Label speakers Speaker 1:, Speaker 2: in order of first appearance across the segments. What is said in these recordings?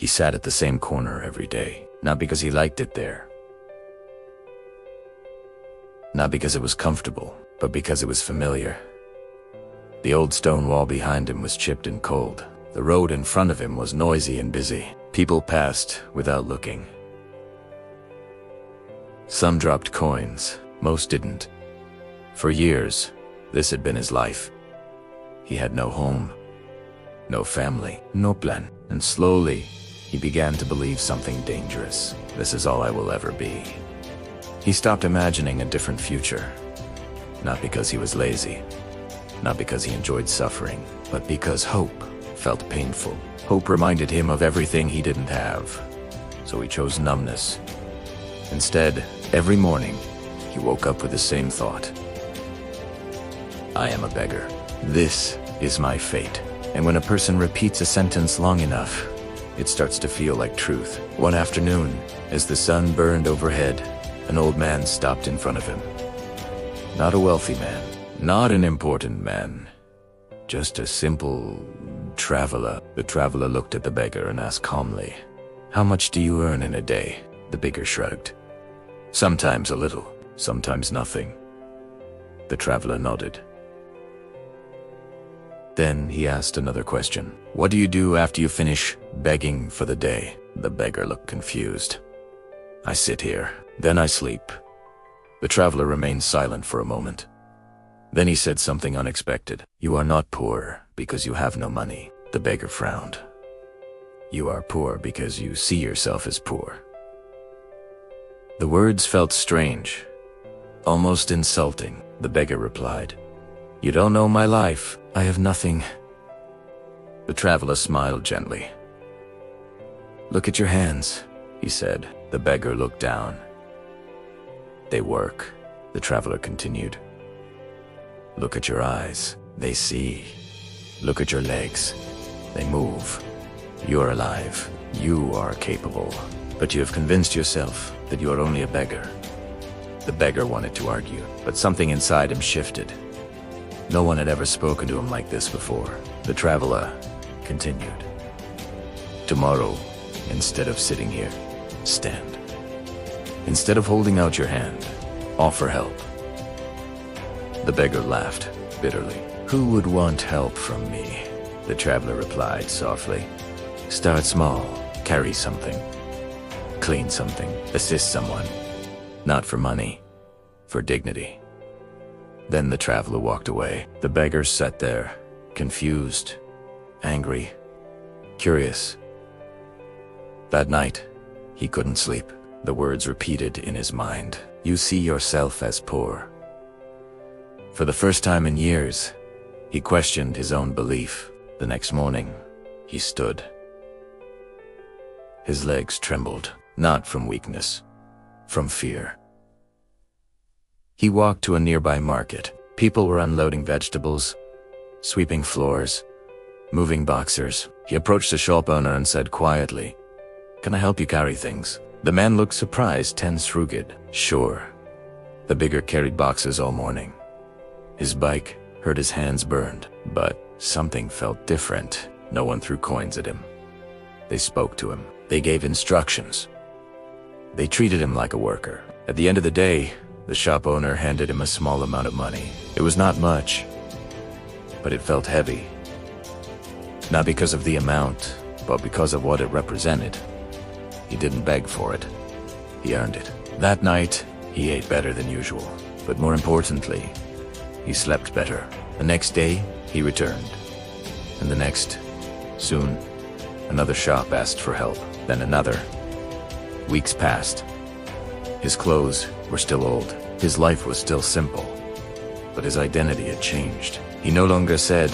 Speaker 1: He sat at the same corner every day, not because he liked it there, not because it was comfortable, but because it was familiar. The old stone wall behind him was chipped and cold. The road in front of him was noisy and busy. People passed without looking. Some dropped coins, most didn't. For years, this had been his life. He had no home, no family, no plan, and slowly, he began to believe something dangerous. This is all I will ever be. He stopped imagining a different future, not because he was lazy, not because he enjoyed suffering, but because hope felt painful. Hope reminded him of everything he didn't have, so he chose numbness. Instead, every morning, he woke up with the same thought. I am a beggar. This is my fate. And when a person repeats a sentence long enough, it starts to feel like truth. One afternoon, as the sun burned overhead, an old man stopped in front of him. Not a wealthy man, not an important man, just a simple traveler. The traveler looked at the beggar and asked calmly, "How much do you earn in a day?" The beggar shrugged. "Sometimes a little, sometimes nothing." The traveler nodded. Then he asked another question. "What do you do after you finish begging for the day?" The beggar looked confused. "I sit here, then I sleep." The traveler remained silent for a moment. Then he said something unexpected. "You are not poor because you have no money." The beggar frowned. "You are poor because you see yourself as poor." The words felt strange, almost insulting. The beggar replied, "You don't know my life. I have nothing." The traveler smiled gently. "Look at your hands," he said. The beggar looked down. "They work," the traveler continued. "Look at your eyes. They see. Look at your legs. They move. You're alive. You are capable. But you have convinced yourself that you are only a beggar." The beggar wanted to argue, but something inside him shifted. No one had ever spoken to him like this before. The traveler continued. "Tomorrow, instead of sitting here, stand. Instead of holding out your hand, offer help." The beggar laughed bitterly. "Who would want help from me?" The traveler replied softly. "Start small, carry something, clean something, assist someone. Not for money, for dignity." Then the traveler walked away. The beggar sat there, confused, angry, curious. That night, he couldn't sleep. The words repeated in his mind. "You see yourself as poor." For the first time in years, he questioned his own belief. The next morning, he stood. His legs trembled, not from weakness, from fear. He walked to a nearby market. People were unloading vegetables, sweeping floors, moving boxers. He approached the shop owner and said quietly, "Can I help you carry things?" The man looked surprised, tense, rugged. "Sure." The beggar carried boxes all morning. His bike hurt, his hands burned, but something felt different. No one threw coins at him. They spoke to him. They gave instructions. They treated him like a worker. At the end of the day, the shop owner handed him a small amount of money. It was not much, but it felt heavy. Not because of the amount, but because of what it represented. He didn't beg for it. He earned it. That night, he ate better than usual. But more importantly, he slept better. The next day, he returned. And the next, soon, another shop asked for help. Then another. Weeks passed. His clothes were still old. His life was still simple. But his identity had changed. He no longer said,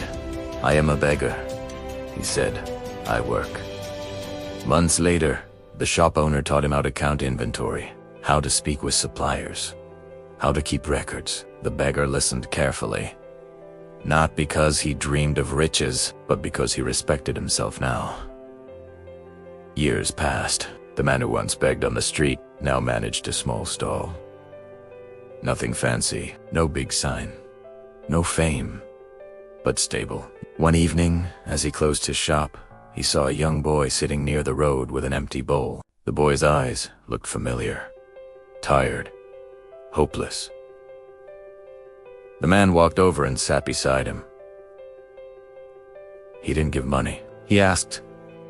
Speaker 1: "I am a beggar." He said, "I work." Months later, the shop owner taught him how to count inventory, how to speak with suppliers, how to keep records. The beggar listened carefully. Not because he dreamed of riches, but because he respected himself now. Years passed. The man who once begged on the street now managed a small stall. Nothing fancy, no big sign, no fame, but stable. One evening, as he closed his shop, He saw a young boy sitting near the road with an empty bowl. The boy's eyes looked familiar, tired, hopeless. The man walked over and sat beside him. He didn't give money. He asked,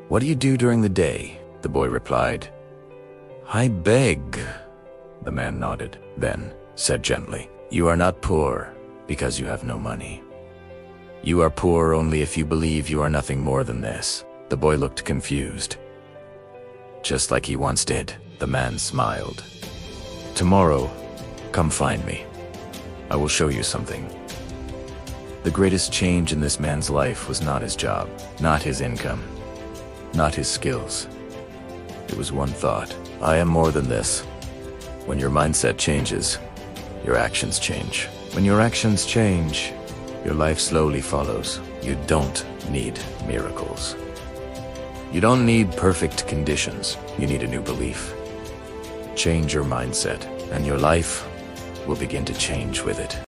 Speaker 1: "What do you do during the day?" The boy replied, "I beg." The man nodded, then said gently, "You are not poor because you have no money. You are poor only if you believe you are nothing more than this." The boy looked confused. "Just like he once did." The man smiled. "Tomorrow, come find me. I will show you something." The greatest change in this man's life was not his job, not his income, not his skills. It was one thought: I am more than this. When your mindset changes, your actions change. When your actions change, your life slowly follows. You don't need miracles. You don't need perfect conditions. You need a new belief. Change your mindset, and your life will begin to change with it.